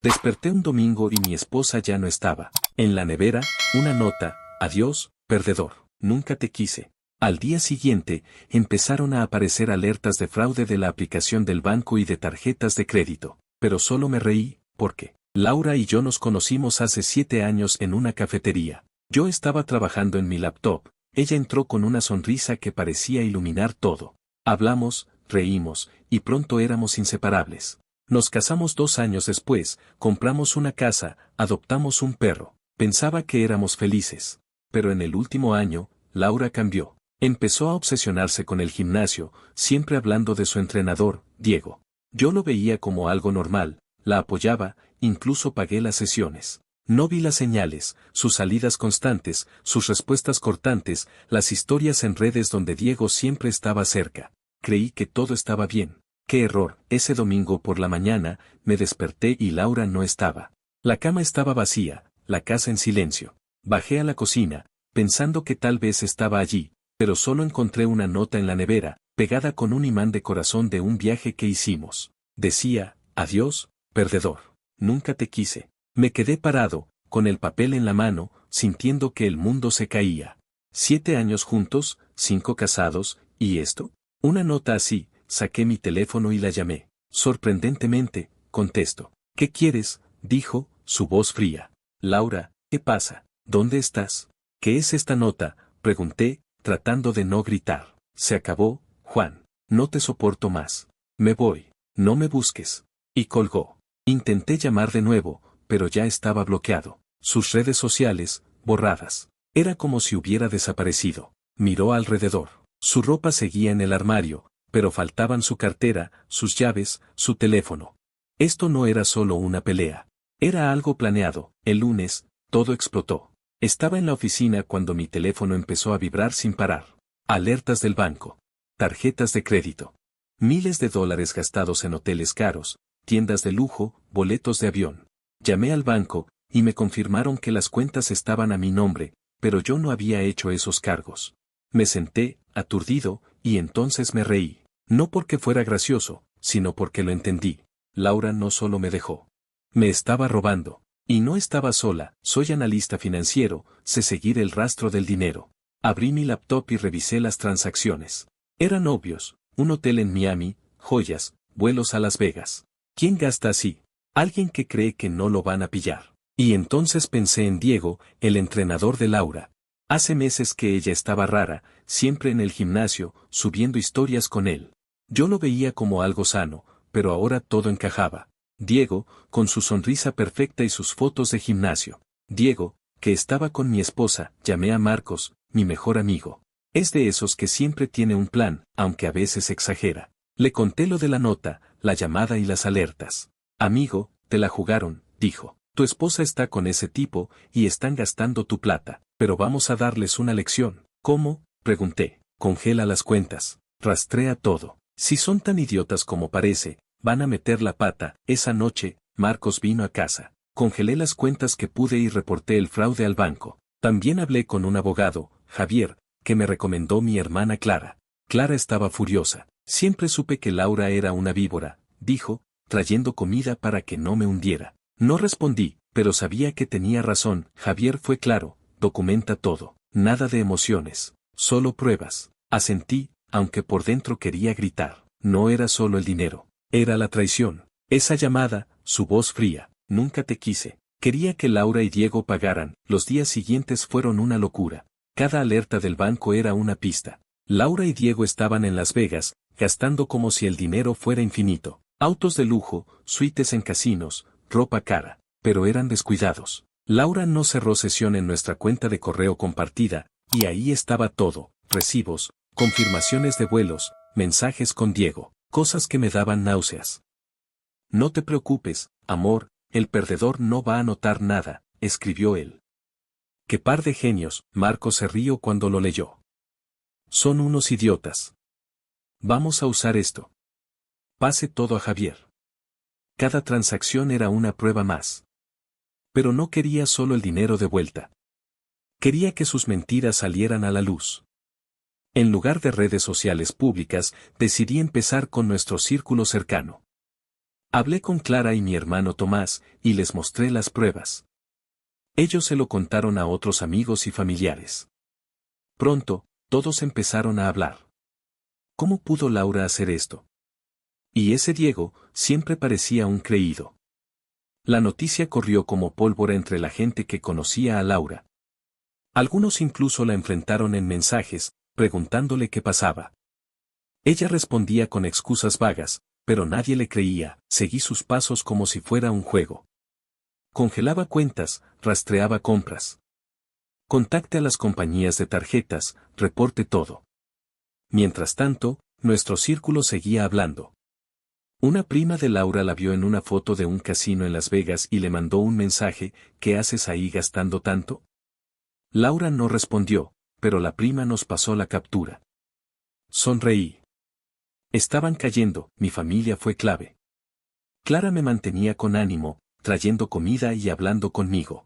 Desperté un domingo y mi esposa ya no estaba. En la nevera, una nota: adiós, perdedor, nunca te quise. Al día siguiente, empezaron a aparecer alertas de fraude de la aplicación del banco y de tarjetas de crédito. Pero solo me reí, porque Laura y yo nos conocimos hace 7 años en una cafetería. Yo estaba trabajando en mi laptop, ella entró con una sonrisa que parecía iluminar todo. Hablamos, reímos, y pronto éramos inseparables. Nos casamos 2 años después, compramos una casa, adoptamos un perro. Pensaba que éramos felices. Pero en el último año, Laura cambió. Empezó a obsesionarse con el gimnasio, siempre hablando de su entrenador, Diego. Yo lo veía como algo normal, la apoyaba, incluso pagué las sesiones. No vi las señales, sus salidas constantes, sus respuestas cortantes, las historias en redes donde Diego siempre estaba cerca. Creí que todo estaba bien. ¡Qué error! Ese domingo por la mañana, me desperté y Laura no estaba. La cama estaba vacía, la casa en silencio. Bajé a la cocina, pensando que tal vez estaba allí, pero solo encontré una nota en la nevera, pegada con un imán de corazón de un viaje que hicimos. Decía: adiós, perdedor, nunca te quise. Me quedé parado, con el papel en la mano, sintiendo que el mundo se caía. 7 años juntos, 5 casados, ¿y esto? Una nota así. Saqué mi teléfono y la llamé. Sorprendentemente, contesto. ¿Qué quieres?, dijo, su voz fría. Laura, ¿qué pasa? ¿Dónde estás? ¿Qué es esta nota?, pregunté, tratando de no gritar. Se acabó, Juan. No te soporto más. Me voy. No me busques. Y colgó. Intenté llamar de nuevo, pero ya estaba bloqueado. Sus redes sociales, borradas. Era como si hubiera desaparecido. Miró alrededor. Su ropa seguía en el armario, pero faltaban su cartera, sus llaves, su teléfono. Esto no era solo una pelea. Era algo planeado. El lunes, todo explotó. Estaba en la oficina cuando mi teléfono empezó a vibrar sin parar. Alertas del banco. Tarjetas de crédito. Miles de dólares gastados en hoteles caros, tiendas de lujo, boletos de avión. Llamé al banco, y me confirmaron que las cuentas estaban a mi nombre, pero yo no había hecho esos cargos. Me senté, aturdido, y entonces me reí. No porque fuera gracioso, sino porque lo entendí. Laura no solo me dejó. Me estaba robando. Y no estaba sola, soy analista financiero, sé seguir el rastro del dinero. Abrí mi laptop y revisé las transacciones. Eran obvios: un hotel en Miami, joyas, vuelos a Las Vegas. ¿Quién gasta así? Alguien que cree que no lo van a pillar. Y entonces pensé en Diego, el entrenador de Laura. Hace meses que ella estaba rara, siempre en el gimnasio, subiendo historias con él. Yo lo veía como algo sano, pero ahora todo encajaba. Diego, con su sonrisa perfecta y sus fotos de gimnasio. Diego, que estaba con mi esposa. Llamé a Marcos, mi mejor amigo. Es de esos que siempre tiene un plan, aunque a veces exagera. Le conté lo de la nota, la llamada y las alertas. Amigo, te la jugaron, dijo. Tu esposa está con ese tipo, y están gastando tu plata, pero vamos a darles una lección. ¿Cómo?, pregunté. Congela las cuentas. Rastrea todo. Si son tan idiotas como parece, van a meter la pata. Esa noche, Marcos vino a casa. Congelé las cuentas que pude y reporté el fraude al banco. También hablé con un abogado, Javier, que me recomendó mi hermana Clara. Clara estaba furiosa. Siempre supe que Laura era una víbora, dijo, trayendo comida para que no me hundiera. No respondí, pero sabía que tenía razón. Javier fue claro: documenta todo. Nada de emociones. Solo pruebas. Asentí, aunque por dentro quería gritar. No era solo el dinero. Era la traición. Esa llamada, su voz fría. Nunca te quise. Quería que Laura y Diego pagaran. Los días siguientes fueron una locura. Cada alerta del banco era una pista. Laura y Diego estaban en Las Vegas, gastando como si el dinero fuera infinito. Autos de lujo, suites en casinos, ropa cara. Pero eran descuidados. Laura no cerró sesión en nuestra cuenta de correo compartida, y ahí estaba todo: recibos, confirmaciones de vuelos, mensajes con Diego, cosas que me daban náuseas. No te preocupes, amor, el perdedor no va a notar nada, escribió él. Qué par de genios. Marco se rió cuando lo leyó. Son unos idiotas. Vamos a usar esto. Pase todo a Javier. Cada transacción era una prueba más. Pero no quería solo el dinero de vuelta. Quería que sus mentiras salieran a la luz. En lugar de redes sociales públicas, decidí empezar con nuestro círculo cercano. Hablé con Clara y mi hermano Tomás, y les mostré las pruebas. Ellos se lo contaron a otros amigos y familiares. Pronto, todos empezaron a hablar. ¿Cómo pudo Laura hacer esto? Y ese Diego, siempre parecía un creído. La noticia corrió como pólvora entre la gente que conocía a Laura. Algunos incluso la enfrentaron en mensajes, preguntándole qué pasaba. Ella respondía con excusas vagas, pero nadie le creía. Seguí sus pasos como si fuera un juego. Congelaba cuentas, rastreaba compras. Contacte a las compañías de tarjetas, reporte todo. Mientras tanto, nuestro círculo seguía hablando. Una prima de Laura la vio en una foto de un casino en Las Vegas y le mandó un mensaje: ¿qué haces ahí gastando tanto? Laura no respondió, pero la prima nos pasó la captura. Sonreí. Estaban cayendo, mi familia fue clave. Clara me mantenía con ánimo, trayendo comida y hablando conmigo.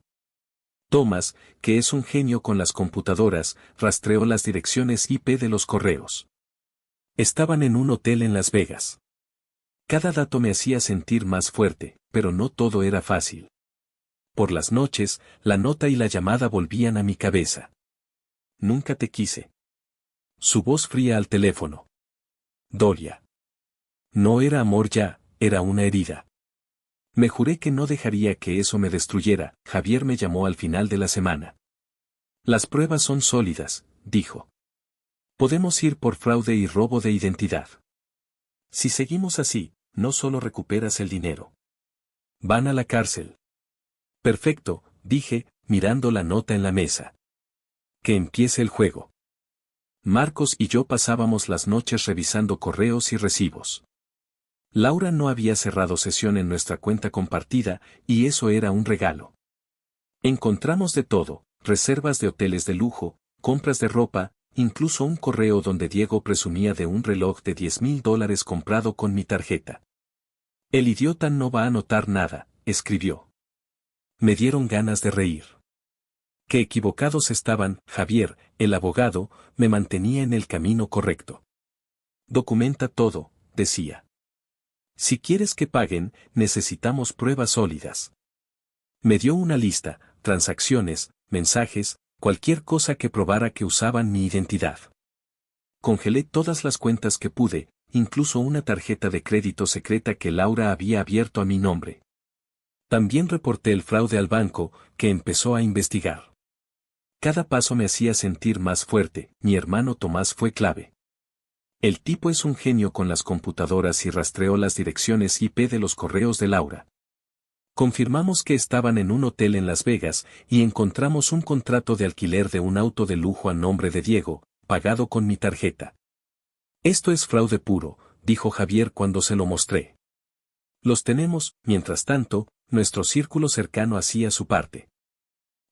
Tomás, que es un genio con las computadoras, rastreó las direcciones IP de los correos. Estaban en un hotel en Las Vegas. Cada dato me hacía sentir más fuerte, pero no todo era fácil. Por las noches, la nota y la llamada volvían a mi cabeza. Nunca te quise. Su voz fría al teléfono. Dolia. No era amor ya, era una herida. Me juré que no dejaría que eso me destruyera. Javier me llamó al final de la semana. Las pruebas son sólidas, dijo. Podemos ir por fraude y robo de identidad. Si seguimos así, no solo recuperas el dinero. Van a la cárcel. Perfecto, dije, mirando la nota en la mesa. Que empiece el juego. Marcos y yo pasábamos las noches revisando correos y recibos. Laura no había cerrado sesión en nuestra cuenta compartida, y eso era un regalo. Encontramos de todo: reservas de hoteles de lujo, compras de ropa, incluso un correo donde Diego presumía de un reloj de $10,000 comprado con mi tarjeta. El idiota no va a notar nada, escribió. Me dieron ganas de reír. Qué equivocados estaban. Javier, el abogado, me mantenía en el camino correcto. Documenta todo, decía. Si quieres que paguen, necesitamos pruebas sólidas. Me dio una lista: transacciones, mensajes, cualquier cosa que probara que usaban mi identidad. Congelé todas las cuentas que pude, incluso una tarjeta de crédito secreta que Laura había abierto a mi nombre. También reporté el fraude al banco, que empezó a investigar. Cada paso me hacía sentir más fuerte. Mi hermano Tomás fue clave. El tipo es un genio con las computadoras y rastreó las direcciones IP de los correos de Laura. Confirmamos que estaban en un hotel en Las Vegas y encontramos un contrato de alquiler de un auto de lujo a nombre de Diego, pagado con mi tarjeta. Esto es fraude puro, dijo Javier cuando se lo mostré. Los tenemos. Mientras tanto, nuestro círculo cercano hacía su parte.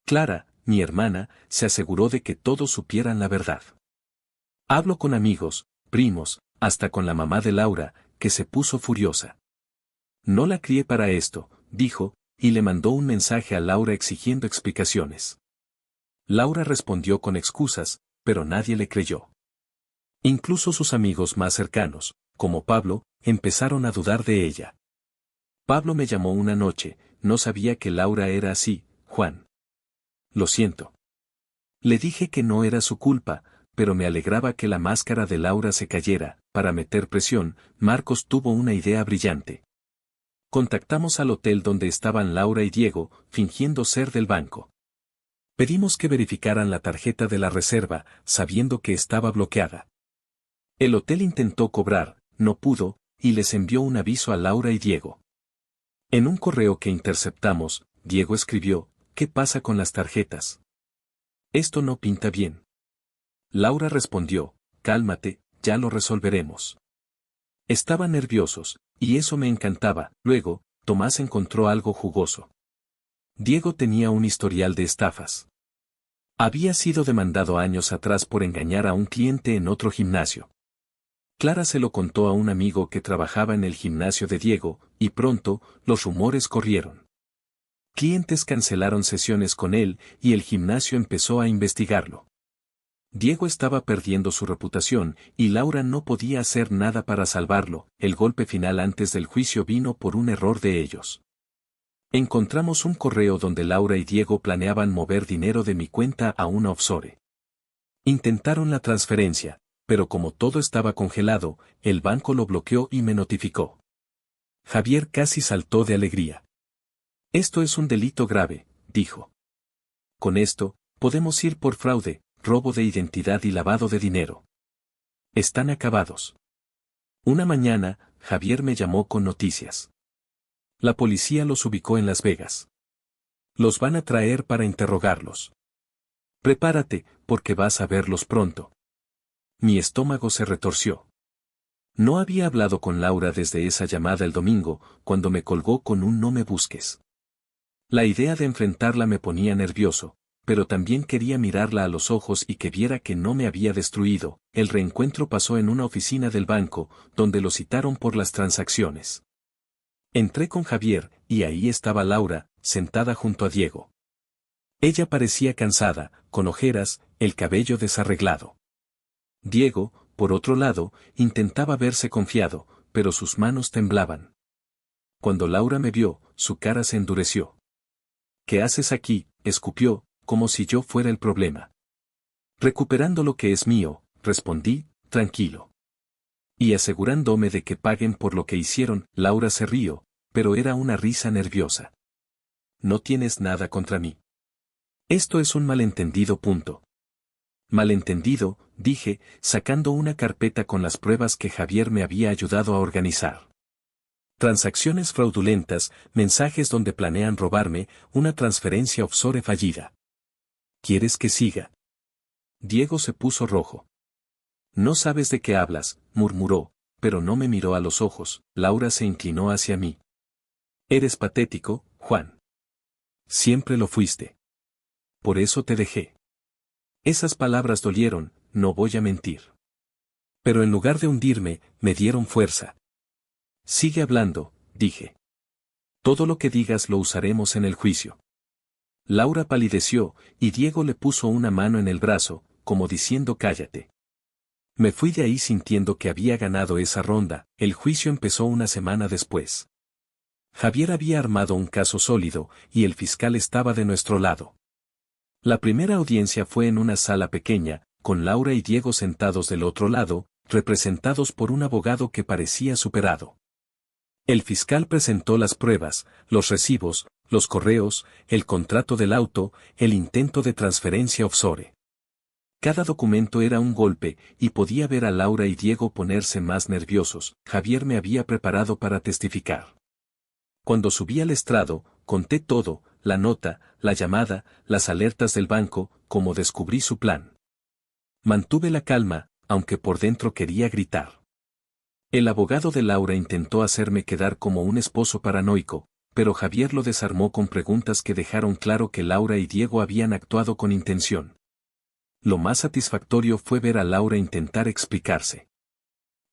Clara, mi hermana, se aseguró de que todos supieran la verdad. Hablo con amigos, primos, hasta con la mamá de Laura, que se puso furiosa. No la crié para esto, dijo, y le mandó un mensaje a Laura exigiendo explicaciones. Laura respondió con excusas, pero nadie le creyó. Incluso sus amigos más cercanos, como Pablo, empezaron a dudar de ella. Pablo me llamó una noche: no sabía que Laura era así, Juan. Lo siento. Le dije que no era su culpa, pero me alegraba que la máscara de Laura se cayera. Para meter presión, Marcos tuvo una idea brillante. Contactamos al hotel donde estaban Laura y Diego, fingiendo ser del banco. Pedimos que verificaran la tarjeta de la reserva, sabiendo que estaba bloqueada. El hotel intentó cobrar, no pudo, y les envió un aviso a Laura y Diego. En un correo que interceptamos, Diego escribió: ¿qué pasa con las tarjetas? Esto no pinta bien. Laura respondió: cálmate, ya lo resolveremos. Estaban nerviosos, y eso me encantaba. Luego, Tomás encontró algo jugoso. Diego tenía un historial de estafas. Había sido demandado años atrás por engañar a un cliente en otro gimnasio. Clara se lo contó a un amigo que trabajaba en el gimnasio de Diego, y pronto, los rumores corrieron. Clientes cancelaron sesiones con él, y el gimnasio empezó a investigarlo. Diego estaba perdiendo su reputación, y Laura no podía hacer nada para salvarlo. El golpe final antes del juicio vino por un error de ellos. Encontramos un correo donde Laura y Diego planeaban mover dinero de mi cuenta a una offshore. Intentaron la transferencia, pero como todo estaba congelado, el banco lo bloqueó y me notificó. Javier casi saltó de alegría. Esto es un delito grave, dijo. Con esto, podemos ir por fraude, robo de identidad y lavado de dinero. Están acabados. Una mañana, Javier me llamó con noticias. La policía los ubicó en Las Vegas. Los van a traer para interrogarlos. Prepárate, porque vas a verlos pronto. Mi estómago se retorció. No había hablado con Laura desde esa llamada el domingo, cuando me colgó con un no me busques. La idea de enfrentarla me ponía nervioso, pero también quería mirarla a los ojos y que viera que no me había destruido. El reencuentro pasó en una oficina del banco, donde lo citaron por las transacciones. Entré con Javier, y ahí estaba Laura, sentada junto a Diego. Ella parecía cansada, con ojeras, el cabello desarreglado. Diego, por otro lado, intentaba verse confiado, pero sus manos temblaban. Cuando Laura me vio, su cara se endureció. ¿Qué haces aquí?, escupió, como si yo fuera el problema. Recuperando lo que es mío, respondí, tranquilo. Y asegurándome de que paguen por lo que hicieron. Laura se rió, pero era una risa nerviosa. No tienes nada contra mí. Esto es un malentendido. Malentendido, dije, sacando una carpeta con las pruebas que Javier me había ayudado a organizar. Transacciones fraudulentas, mensajes donde planean robarme, una transferencia offshore fallida. ¿Quieres que siga? Diego se puso rojo. No sabes de qué hablas, murmuró, pero no me miró a los ojos. Laura se inclinó hacia mí. Eres patético, Juan. Siempre lo fuiste. Por eso te dejé. Esas palabras dolieron, no voy a mentir. Pero en lugar de hundirme, me dieron fuerza. Sigue hablando, dije. Todo lo que digas lo usaremos en el juicio. Laura palideció, y Diego le puso una mano en el brazo, como diciendo cállate. Me fui de ahí sintiendo que había ganado esa ronda. El juicio empezó una semana después. Javier había armado un caso sólido, y el fiscal estaba de nuestro lado. La primera audiencia fue en una sala pequeña, con Laura y Diego sentados del otro lado, representados por un abogado que parecía superado. El fiscal presentó las pruebas, los recibos, los correos, el contrato del auto, el intento de transferencia offshore. Cada documento era un golpe, y podía ver a Laura y Diego ponerse más nerviosos. Javier me había preparado para testificar. Cuando subí al estrado, conté todo, la nota, la llamada, las alertas del banco, como descubrí su plan. Mantuve la calma, aunque por dentro quería gritar. El abogado de Laura intentó hacerme quedar como un esposo paranoico, pero Javier lo desarmó con preguntas que dejaron claro que Laura y Diego habían actuado con intención. Lo más satisfactorio fue ver a Laura intentar explicarse.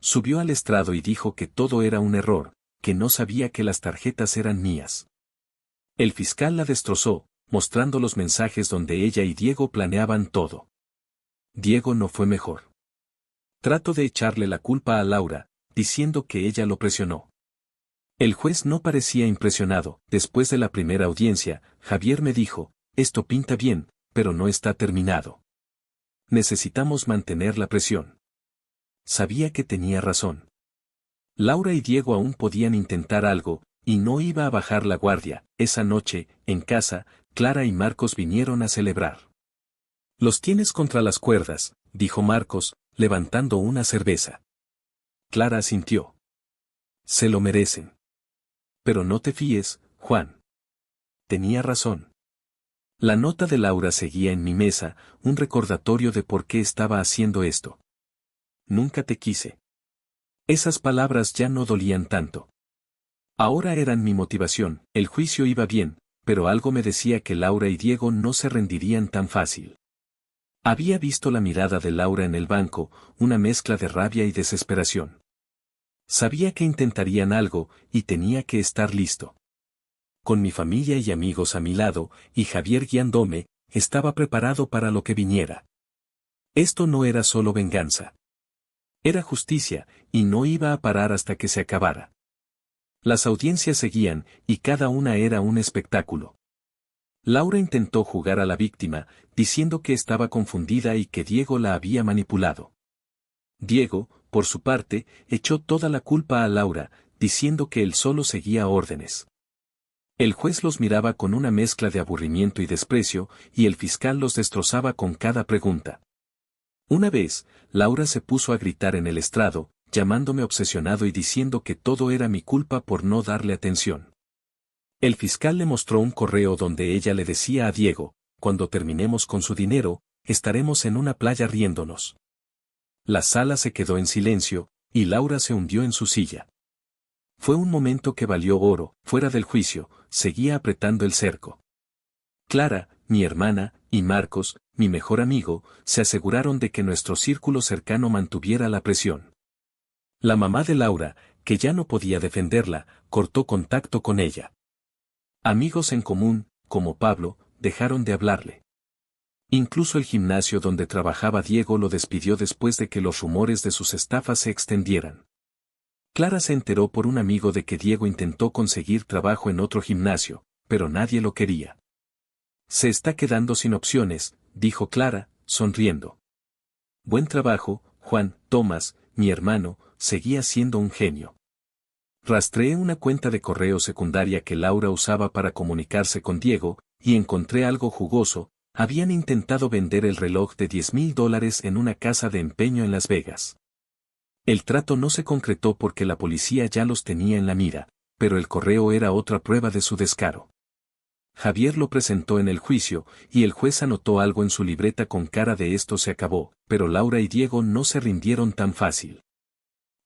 Subió al estrado y dijo que todo era un error, que no sabía que las tarjetas eran mías. El fiscal la destrozó, mostrando los mensajes donde ella y Diego planeaban todo. Diego no fue mejor. Trató de echarle la culpa a Laura, diciendo que ella lo presionó. El juez no parecía impresionado. Después de la primera audiencia, Javier me dijo, esto pinta bien, pero no está terminado. Necesitamos mantener la presión. Sabía que tenía razón. Laura y Diego aún podían intentar algo, y no iba a bajar la guardia. Esa noche, en casa, Clara y Marcos vinieron a celebrar. Los tienes contra las cuerdas, dijo Marcos, levantando una cerveza. Clara asintió. Se lo merecen. Pero no te fíes, Juan. Tenía razón. La nota de Laura seguía en mi mesa, un recordatorio de por qué estaba haciendo esto. Nunca te quise. Esas palabras ya no dolían tanto. Ahora eran mi motivación. El juicio iba bien, pero algo me decía que Laura y Diego no se rendirían tan fácil. Había visto la mirada de Laura en el banco, una mezcla de rabia y desesperación. Sabía que intentarían algo, y tenía que estar listo. Con mi familia y amigos a mi lado, y Javier guiándome, estaba preparado para lo que viniera. Esto no era solo venganza. Era justicia, y no iba a parar hasta que se acabara. Las audiencias seguían, y cada una era un espectáculo. Laura intentó jugar a la víctima, diciendo que estaba confundida y que Diego la había manipulado. Diego, por su parte, echó toda la culpa a Laura, diciendo que él solo seguía órdenes. El juez los miraba con una mezcla de aburrimiento y desprecio, y el fiscal los destrozaba con cada pregunta. Una vez, Laura se puso a gritar en el estrado, llamándome obsesionado y diciendo que todo era mi culpa por no darle atención. El fiscal le mostró un correo donde ella le decía a Diego, cuando terminemos con su dinero, estaremos en una playa riéndonos. La sala se quedó en silencio, y Laura se hundió en su silla. Fue un momento que valió oro. Fuera del juicio, seguía apretando el cerco. Clara, mi hermana, y Marcos, mi mejor amigo, se aseguraron de que nuestro círculo cercano mantuviera la presión. La mamá de Laura, que ya no podía defenderla, cortó contacto con ella. Amigos en común, como Pablo, dejaron de hablarle. Incluso el gimnasio donde trabajaba Diego lo despidió después de que los rumores de sus estafas se extendieran. Clara se enteró por un amigo de que Diego intentó conseguir trabajo en otro gimnasio, pero nadie lo quería. Se está quedando sin opciones, dijo Clara, sonriendo. Buen trabajo, Juan. Tomás, mi hermano, seguía siendo un genio. Rastreé una cuenta de correo secundaria que Laura usaba para comunicarse con Diego, y encontré algo jugoso. Habían intentado vender el reloj de $10,000 en una casa de empeño en Las Vegas. El trato no se concretó porque la policía ya los tenía en la mira, pero el correo era otra prueba de su descaro. Javier lo presentó en el juicio, y el juez anotó algo en su libreta con cara de esto se acabó, pero Laura y Diego no se rindieron tan fácil.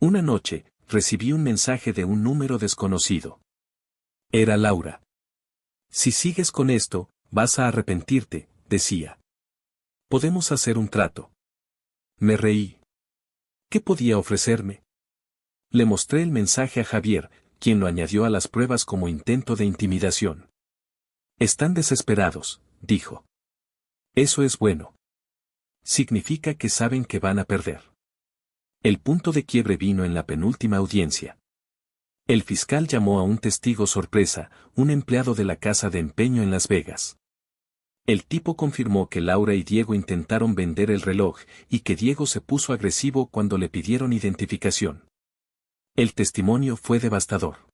Una noche, recibí un mensaje de un número desconocido. Era Laura. Si sigues con esto, vas a arrepentirte, decía. Podemos hacer un trato. Me reí. ¿Qué podía ofrecerme? Le mostré el mensaje a Javier, quien lo añadió a las pruebas como intento de intimidación. Están desesperados, dijo. Eso es bueno. Significa que saben que van a perder. El punto de quiebre vino en la penúltima audiencia. El fiscal llamó a un testigo sorpresa, un empleado de la casa de empeño en Las Vegas. El tipo confirmó que Laura y Diego intentaron vender el reloj, y que Diego se puso agresivo cuando le pidieron identificación. El testimonio fue devastador.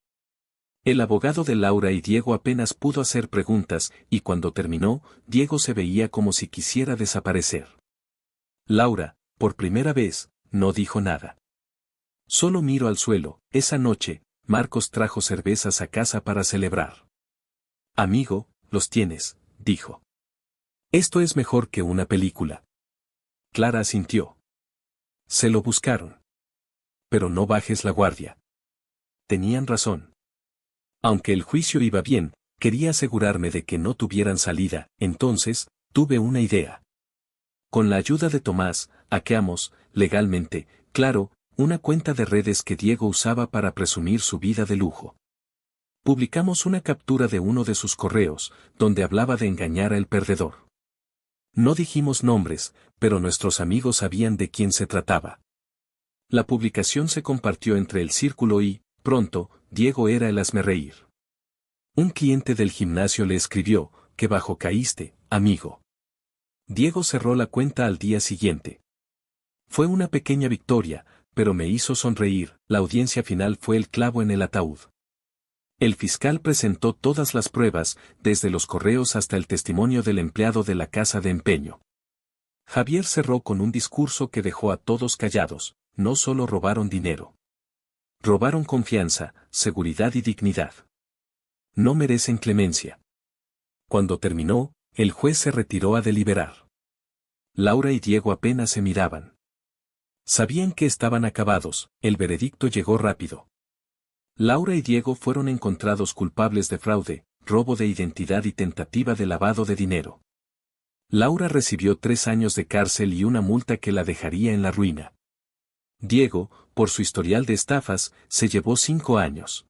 El abogado de Laura y Diego apenas pudo hacer preguntas, y cuando terminó, Diego se veía como si quisiera desaparecer. Laura, por primera vez, no dijo nada. Solo miró al suelo. Esa noche, Marcos trajo cervezas a casa para celebrar. Amigo, los tienes, dijo. Esto es mejor que una película. Clara asintió. Se lo buscaron. Pero no bajes la guardia. Tenían razón. Aunque el juicio iba bien, quería asegurarme de que no tuvieran salida, entonces, tuve una idea. Con la ayuda de Tomás, hackeamos, legalmente, claro, una cuenta de redes que Diego usaba para presumir su vida de lujo. Publicamos una captura de uno de sus correos, donde hablaba de engañar al perdedor. No dijimos nombres, pero nuestros amigos sabían de quién se trataba. La publicación se compartió entre el círculo y, pronto, Diego era el hazmerreír. Un cliente del gimnasio le escribió, «Qué bajo caíste, amigo». Diego cerró la cuenta al día siguiente. Fue una pequeña victoria, pero me hizo sonreír. La audiencia final fue el clavo en el ataúd. El fiscal presentó todas las pruebas, desde los correos hasta el testimonio del empleado de la casa de empeño. Javier cerró con un discurso que dejó a todos callados. No solo robaron dinero. Robaron confianza, seguridad y dignidad. No merecen clemencia. Cuando terminó, el juez se retiró a deliberar. Laura y Diego apenas se miraban. Sabían que estaban acabados. El veredicto llegó rápido. Laura y Diego fueron encontrados culpables de fraude, robo de identidad y tentativa de lavado de dinero. Laura recibió 3 años de cárcel y una multa que la dejaría en la ruina. Diego, por su historial de estafas, se llevó 5 años.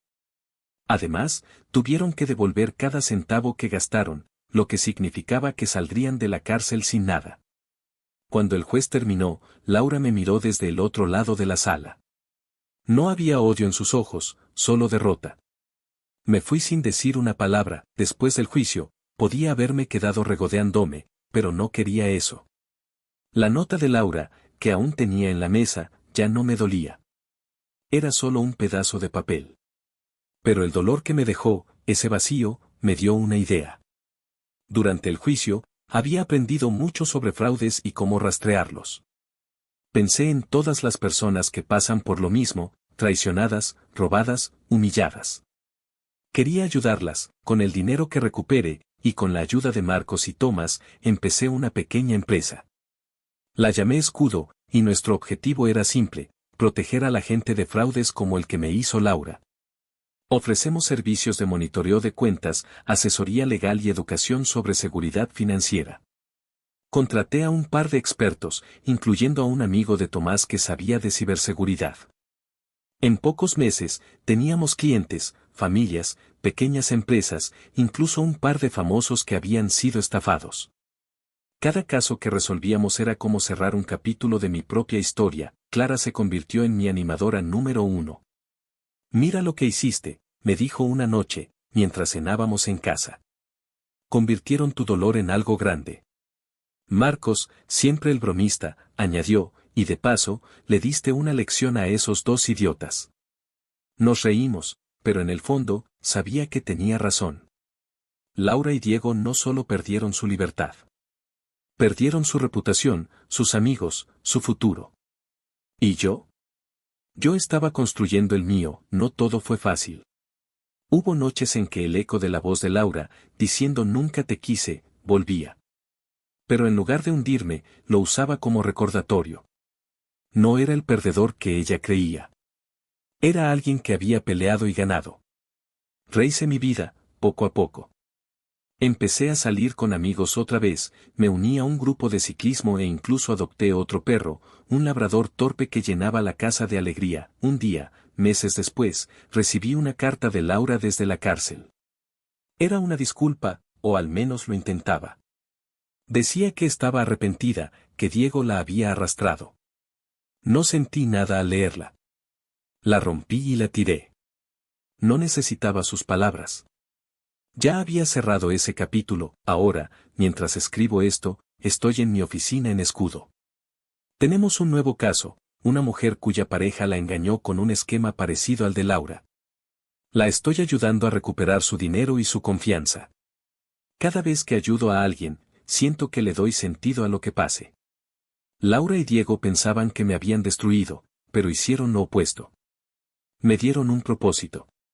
Además, tuvieron que devolver cada centavo que gastaron, lo que significaba que saldrían de la cárcel sin nada. Cuando el juez terminó, Laura me miró desde el otro lado de la sala. No había odio en sus ojos, solo derrota. Me fui sin decir una palabra. Después del juicio, podía haberme quedado regodeándome, pero no quería eso. La nota de Laura, que aún tenía en la mesa, ya no me dolía. Era solo un pedazo de papel. Pero el dolor que me dejó, ese vacío, me dio una idea. Durante el juicio, había aprendido mucho sobre fraudes y cómo rastrearlos. Pensé en todas las personas que pasan por lo mismo, traicionadas, robadas, humilladas. Quería ayudarlas, con el dinero que recupere, y con la ayuda de Marcos y Tomás, empecé una pequeña empresa. La llamé Escudo, y nuestro objetivo era simple, proteger a la gente de fraudes como el que me hizo Laura. Ofrecemos servicios de monitoreo de cuentas, asesoría legal y educación sobre seguridad financiera. Contraté a un par de expertos, incluyendo a un amigo de Tomás que sabía de ciberseguridad. En pocos meses, teníamos clientes, familias, pequeñas empresas, incluso un par de famosos que habían sido estafados. Cada caso que resolvíamos era como cerrar un capítulo de mi propia historia. Clara se convirtió en mi animadora número 1. Mira lo que hiciste, me dijo una noche, mientras cenábamos en casa. Convirtieron tu dolor en algo grande. Marcos, siempre el bromista, añadió, y de paso, le diste una lección a esos dos idiotas. Nos reímos, pero en el fondo, sabía que tenía razón. Laura y Diego no solo perdieron su libertad. Perdieron su reputación, sus amigos, su futuro. ¿Y yo? Yo estaba construyendo el mío. No todo fue fácil. Hubo noches en que el eco de la voz de Laura, diciendo nunca te quise, volvía. Pero en lugar de hundirme, lo usaba como recordatorio. No era el perdedor que ella creía. Era alguien que había peleado y ganado. Rehice mi vida, poco a poco. Empecé a salir con amigos otra vez, me uní a un grupo de ciclismo e incluso adopté otro perro, un labrador torpe que llenaba la casa de alegría. Un día, meses después, recibí una carta de Laura desde la cárcel. Era una disculpa, o al menos lo intentaba. Decía que estaba arrepentida, que Diego la había arrastrado. No sentí nada al leerla. La rompí y la tiré. No necesitaba sus palabras. Ya había cerrado ese capítulo. Ahora, mientras escribo esto, estoy en mi oficina en Escudo. Tenemos un nuevo caso, una mujer cuya pareja la engañó con un esquema parecido al de Laura. La estoy ayudando a recuperar su dinero y su confianza. Cada vez que ayudo a alguien, siento que le doy sentido a lo que pase. Laura y Diego pensaban que me habían destruido, pero hicieron lo opuesto. Me dieron un propósito.